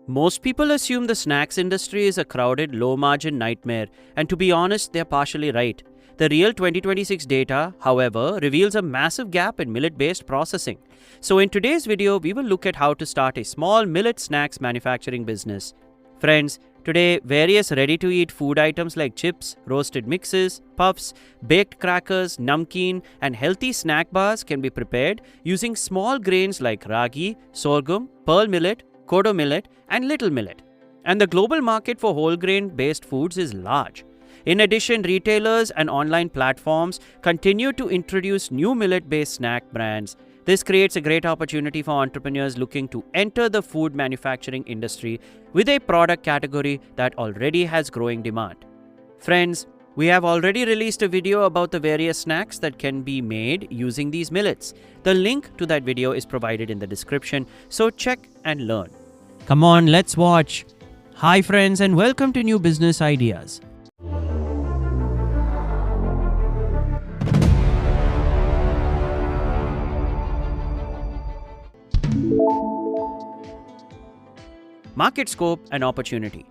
Most people assume the snacks industry is a crowded, low-margin nightmare, and to be honest, they're partially right. The real 2026 data, however, reveals a massive gap in millet-based processing. So in today's video, we will look at how to start a small millet snacks manufacturing business. Friends, today various ready-to-eat food items like chips, roasted mixes, puffs, baked crackers, namkeen, and healthy snack bars can be prepared using small grains like ragi, sorghum, pearl millet, kodo millet, and little millet. And the global market for whole grain-based foods is large. In addition, retailers and online platforms continue to introduce new millet-based snack brands. This creates a great opportunity for entrepreneurs looking to enter the food manufacturing industry with a product category that already has growing demand. Friends, we have already released a video about the various snacks that can be made using these millets. The link to that video is provided in the description, so check and learn. Come on, let's watch. Hi friends, and welcome to New Business Ideas. Market scope and opportunity.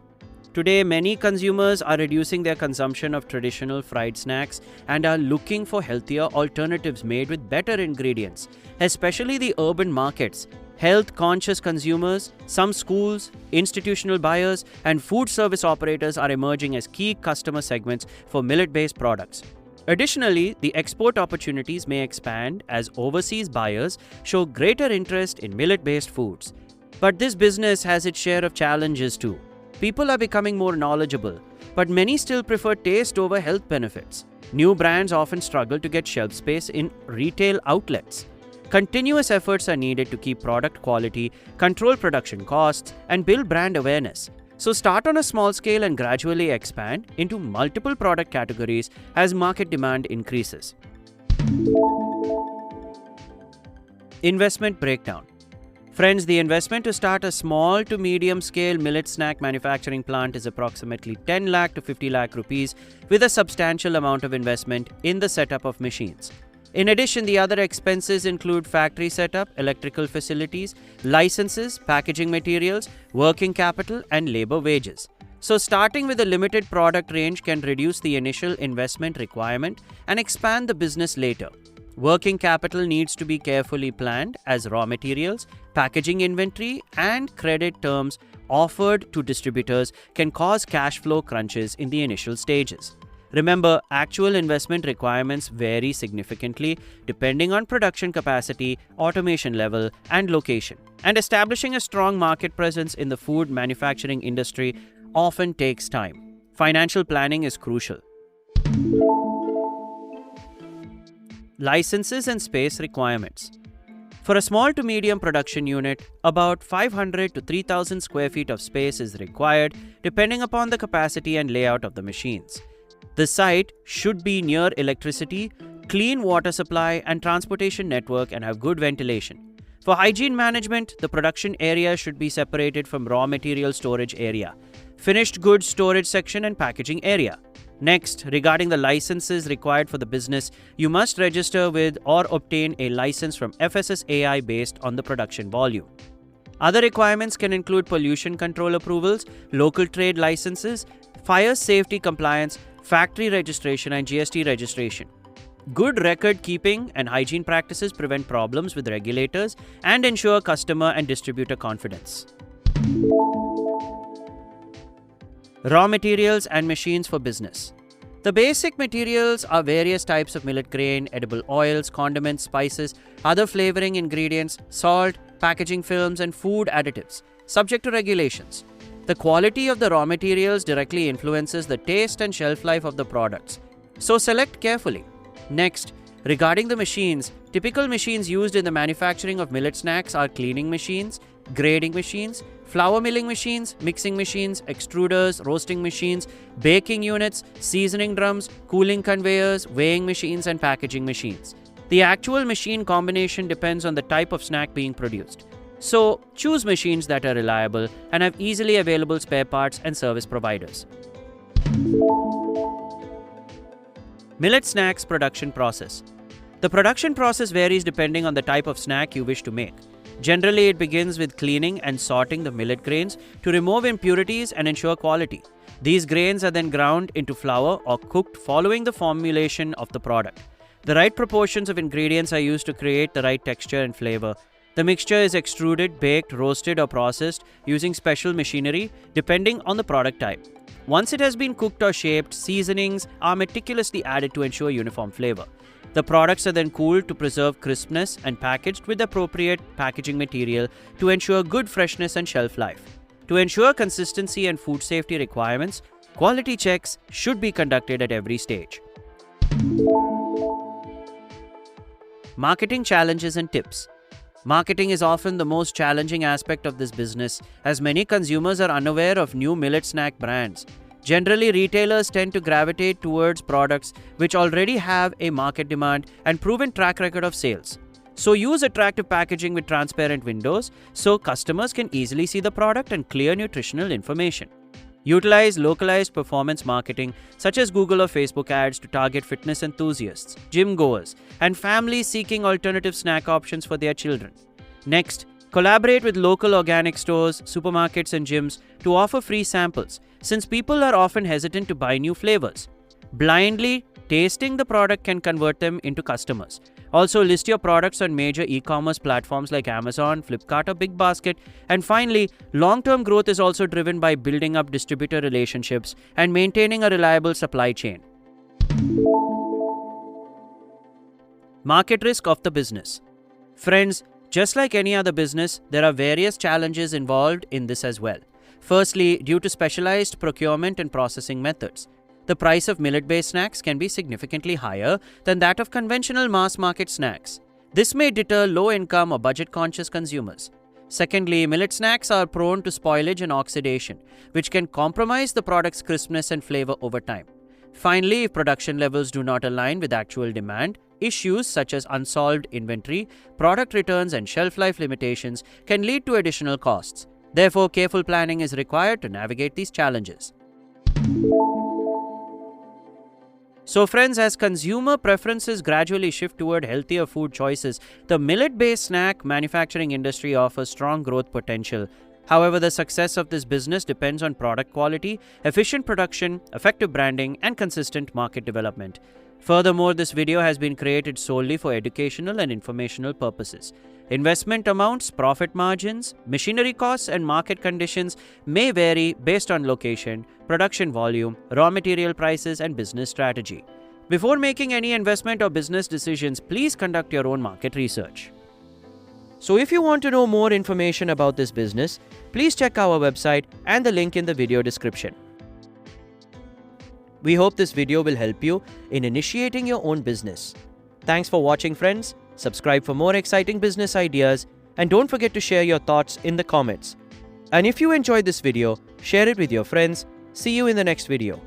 Today, many consumers are reducing their consumption of traditional fried snacks and are looking for healthier alternatives made with better ingredients, especially the urban markets. Health-conscious consumers, some schools, institutional buyers, and food service operators are emerging as key customer segments for millet-based products. Additionally, the export opportunities may expand as overseas buyers show greater interest in millet-based foods. But this business has its share of challenges too. People are becoming more knowledgeable, but many still prefer taste over health benefits. New brands often struggle to get shelf space in retail outlets. Continuous efforts are needed to keep product quality, control production costs, and build brand awareness. So start on a small scale and gradually expand into multiple product categories as market demand increases. Investment breakdown. Friends, the investment to start a small to medium scale millet snack manufacturing plant is approximately 10 lakh to 50 lakh rupees with a substantial amount of investment in the setup of machines. In addition, the other expenses include factory setup, electrical facilities, licenses, packaging materials, working capital, and labor wages. So starting with a limited product range can reduce the initial investment requirement and expand the business later. Working capital needs to be carefully planned as raw materials, packaging inventory, and credit terms offered to distributors can cause cash flow crunches in the initial stages. Remember, actual investment requirements vary significantly depending on production capacity, automation level, and location. And establishing a strong market presence in the food manufacturing industry often takes time. Financial planning is crucial. Licenses and space requirements. For a small to medium production unit, about 500 to 3,000 square feet of space is required depending upon the capacity and layout of the machines. The site should be near electricity, clean water supply, and transportation network and have good ventilation. For hygiene management, the production area should be separated from raw material storage area, finished goods storage section, and packaging area. Next, regarding the licenses required for the business, you must register with or obtain a license from FSSAI based on the production volume. Other requirements can include pollution control approvals, local trade licenses, fire safety compliance, factory registration, and GST registration. Good record keeping and hygiene practices prevent problems with regulators and ensure customer and distributor confidence. Raw materials and machines for business. The basic materials are various types of millet grain, edible oils, condiments, spices, other flavoring ingredients, salt, packaging films, and food additives, subject to regulations. The quality of the raw materials directly influences the taste and shelf life of the products, so select carefully. Next, regarding the machines, typical machines used in the manufacturing of millet snacks are cleaning machines, grading machines, flour milling machines, mixing machines, extruders, roasting machines, baking units, seasoning drums, cooling conveyors, weighing machines, and packaging machines. The actual machine combination depends on the type of snack being produced. So, choose machines that are reliable and have easily available spare parts and service providers. Millet snacks production process. The production process varies depending on the type of snack you wish to make. Generally, it begins with cleaning and sorting the millet grains to remove impurities and ensure quality. These grains are then ground into flour or cooked following the formulation of the product. The right proportions of ingredients are used to create the right texture and flavor. The mixture is extruded, baked, roasted, or processed using special machinery depending on the product type. Once it has been cooked or shaped, seasonings are meticulously added to ensure uniform flavor. The products are then cooled to preserve crispness and packaged with appropriate packaging material to ensure good freshness and shelf life. To ensure consistency and food safety requirements, quality checks should be conducted at every stage. Marketing challenges and tips. Marketing is often the most challenging aspect of this business, as many consumers are unaware of new millet snack brands. Generally, retailers tend to gravitate towards products which already have a market demand and proven track record of sales. So use attractive packaging with transparent windows so customers can easily see the product and clear nutritional information. Utilize localized performance marketing such as Google or Facebook ads to target fitness enthusiasts, gym goers, and families seeking alternative snack options for their children. Next, collaborate with local organic stores, supermarkets, and gyms to offer free samples, since people are often hesitant to buy new flavors. Blindly tasting the product can convert them into customers. Also, list your products on major e-commerce platforms like Amazon, Flipkart, or Big Basket. And finally, long-term growth is also driven by building up distributor relationships and maintaining a reliable supply chain. Market risk of the business. Friends, just like any other business, there are various challenges involved in this as well. Firstly, due to specialized procurement and processing methods, the price of millet-based snacks can be significantly higher than that of conventional mass-market snacks. This may deter low-income or budget-conscious consumers. Secondly, millet snacks are prone to spoilage and oxidation, which can compromise the product's crispness and flavor over time. Finally, if production levels do not align with actual demand, issues such as unsolved inventory, product returns, and shelf life limitations can lead to additional costs. Therefore, careful planning is required to navigate these challenges. So friends, as consumer preferences gradually shift toward healthier food choices, the millet-based snack manufacturing industry offers strong growth potential. However, the success of this business depends on product quality, efficient production, effective branding, and consistent market development. Furthermore, this video has been created solely for educational and informational purposes. Investment amounts, profit margins, machinery costs, and market conditions may vary based on location, production volume, raw material prices, and business strategy. Before making any investment or business decisions, please conduct your own market research. So if you want to know more information about this business, please check our website and the link in the video description. We hope this video will help you in initiating your own business. Thanks for watching, friends. Subscribe for more exciting business ideas, and don't forget to share your thoughts in the comments. And if you enjoyed this video, share it with your friends. See you in the next video.